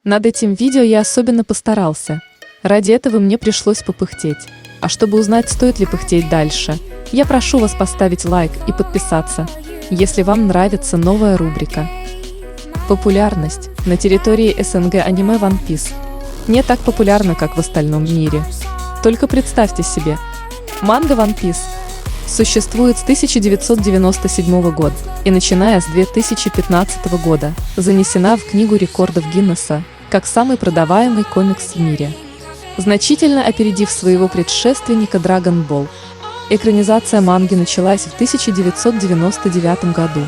Над этим видео я особенно постарался. Ради этого мне пришлось попыхтеть. А чтобы узнать, стоит ли пыхтеть дальше, я прошу вас поставить лайк и подписаться, если вам нравится новая рубрика. Популярность на территории СНГ аниме One Piece не так популярна, как в остальном мире. Только представьте себе, манга One Piece существует с 1997 года и, начиная с 2015 года, занесена в Книгу рекордов Гиннесса как самый продаваемый комикс в мире, значительно опередив своего предшественника Dragon Ball. Экранизация манги началась в 1999 году.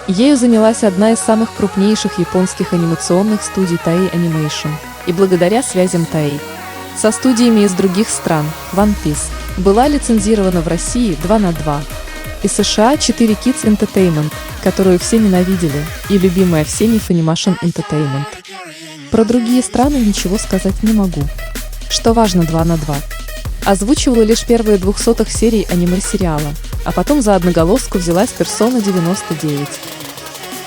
Ею занялась одна из самых крупнейших японских анимационных студий Toei Animation, и благодаря связям Toei со студиями из других стран One Piece была лицензирована в России 2/2, и США 4 Kids Entertainment, которую все ненавидели, и любимая всеми Funimation Entertainment. Про другие страны ничего сказать не могу. Что важно, 2/2 озвучивала лишь первые 200 серий аниме-сериала, а потом за одноголоску взялась Persona 99.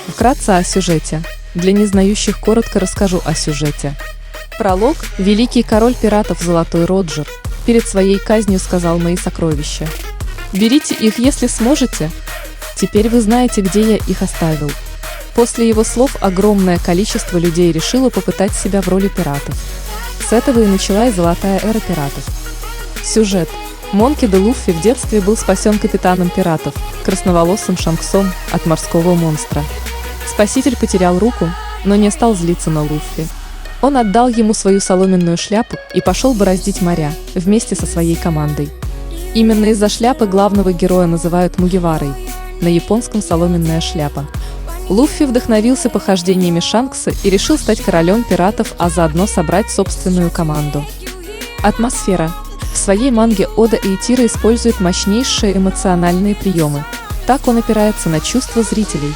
Вкратце о сюжете. Для незнающих коротко расскажу о сюжете. Пролог. Великий король пиратов Золотой Роджер перед своей казнью сказал: «Мои сокровища, берите их, если сможете. Теперь вы знаете, где я их оставил». После его слов огромное количество людей решило попытать себя в роли пиратов. С этого и началась золотая эра пиратов. Сюжет. Монки Д. Луффи в детстве был спасен капитаном пиратов, красноволосым Шанксом, от морского монстра. Спаситель потерял руку, но не стал злиться на Луффи. Он отдал ему свою соломенную шляпу и пошел бороздить моря вместе со своей командой. Именно из-за шляпы главного героя называют Мугиварой, на японском соломенная шляпа. Луффи вдохновился похождениями Шанкса и решил стать королем пиратов, а заодно собрать собственную команду. Атмосфера. В своей манге Ода Эйтиро использует мощнейшие эмоциональные приемы. Так он опирается на чувства зрителей,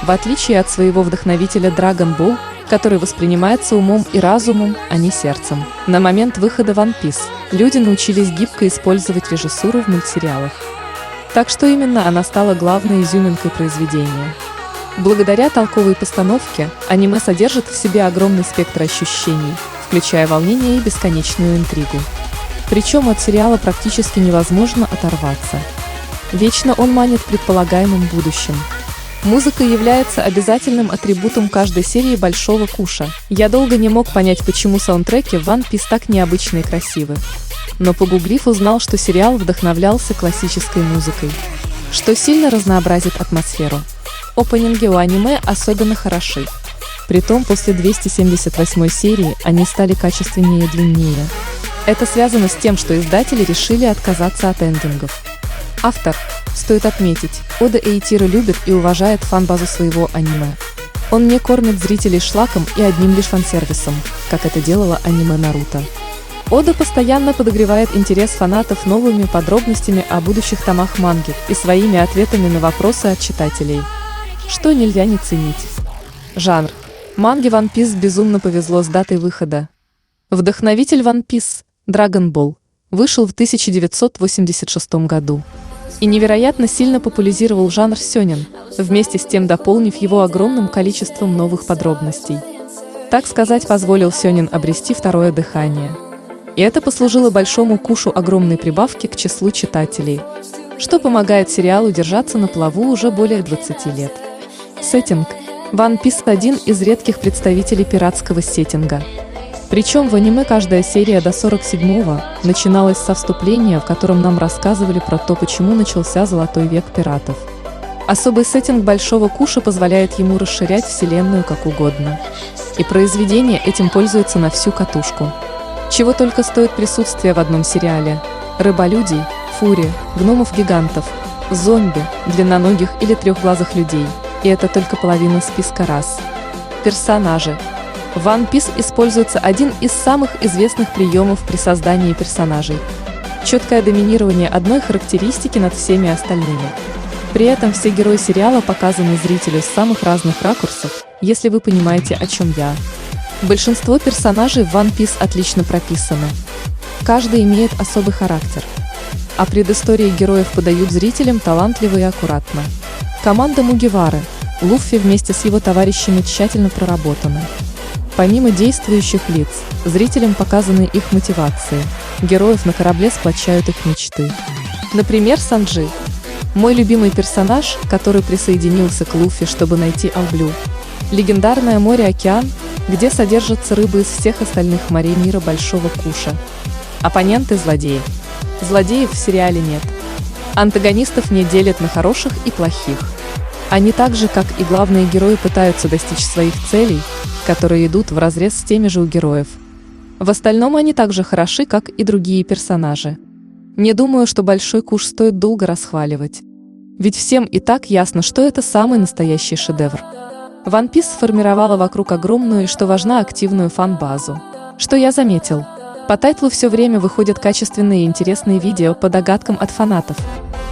в отличие от своего вдохновителя Dragon Ball, который воспринимается умом и разумом, а не сердцем. На момент выхода One Piece люди научились гибко использовать режиссуру в мультсериалах. Так что именно она стала главной изюминкой произведения. Благодаря толковой постановке, аниме содержит в себе огромный спектр ощущений, включая волнение и бесконечную интригу. Причем от сериала практически невозможно оторваться. Вечно он манит предполагаемым будущим. Музыка является обязательным атрибутом каждой серии Большого Куша. Я долго не мог понять, почему саундтреки в One Piece так необычны и красивы. Но погуглив, узнал, что сериал вдохновлялся классической музыкой, что сильно разнообразит атмосферу. Опенинги у аниме особенно хороши. Притом после 278 серии они стали качественнее и длиннее. Это связано с тем, что издатели решили отказаться от эндингов. Автор. Стоит отметить, Ода Эйтиро любит и уважает фан-базу своего аниме. Он не кормит зрителей шлаком и одним лишь фан-сервисом, как это делало аниме Наруто. Ода постоянно подогревает интерес фанатов новыми подробностями о будущих томах манги и своими ответами на вопросы от читателей, что нельзя не ценить. Жанр. Манге One Piece безумно повезло с датой выхода. Вдохновитель One Piece, Dragon Ball, вышел в 1986 году и невероятно сильно популяризировал жанр сёнэн, вместе с тем дополнив его огромным количеством новых подробностей. Так сказать, позволил сёнэн обрести второе дыхание. И это послужило Большому Кушу огромной прибавки к числу читателей, что помогает сериалу держаться на плаву уже более 20 лет. Сеттинг. One Piece – один из редких представителей пиратского сеттинга. Причем в аниме каждая серия до 47-го начиналась со вступления, в котором нам рассказывали про то, почему начался Золотой век пиратов. Особый сеттинг Большого Куша позволяет ему расширять вселенную как угодно. И произведение этим пользуется на всю катушку. Чего только стоит присутствие в одном сериале: рыболюдей, фури, гномов-гигантов, зомби, длинноногих или трехглазых людей. И это только половина списка рас. Персонажи. В One Piece используется один из самых известных приемов при создании персонажей – четкое доминирование одной характеристики над всеми остальными. При этом все герои сериала показаны зрителю с самых разных ракурсов, если вы понимаете, о чем я. Большинство персонажей в One Piece отлично прописаны. Каждый имеет особый характер. А предыстории героев подают зрителям талантливо и аккуратно. Команда Мугивары, Луффи вместе с его товарищами тщательно проработаны. Помимо действующих лиц, зрителям показаны их мотивации. Героев на корабле сплочают их мечты. Например, Санджи. Мой любимый персонаж, который присоединился к Луффи, чтобы найти Алблю. Легендарное море-океан, где содержатся рыбы из всех остальных морей мира Большого Куша. Оппоненты – злодеи. Злодеев в сериале нет. Антагонистов не делят на хороших и плохих. Они так же, как и главные герои, пытаются достичь своих целей, которые идут вразрез с теми же у героев. В остальном они так же хороши, как и другие персонажи. Не думаю, что Большой Куш стоит долго расхваливать. Ведь всем и так ясно, что это самый настоящий шедевр. One Piece сформировала вокруг огромную и, что важно, активную фан-базу. Что я заметил? По тайтлу все время выходят качественные и интересные видео по догадкам от фанатов.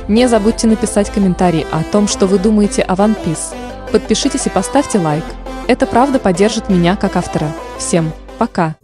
Не забудьте написать комментарий о том, что вы думаете о One Piece. Подпишитесь и поставьте лайк. Это правда поддержит меня как автора. Всем пока!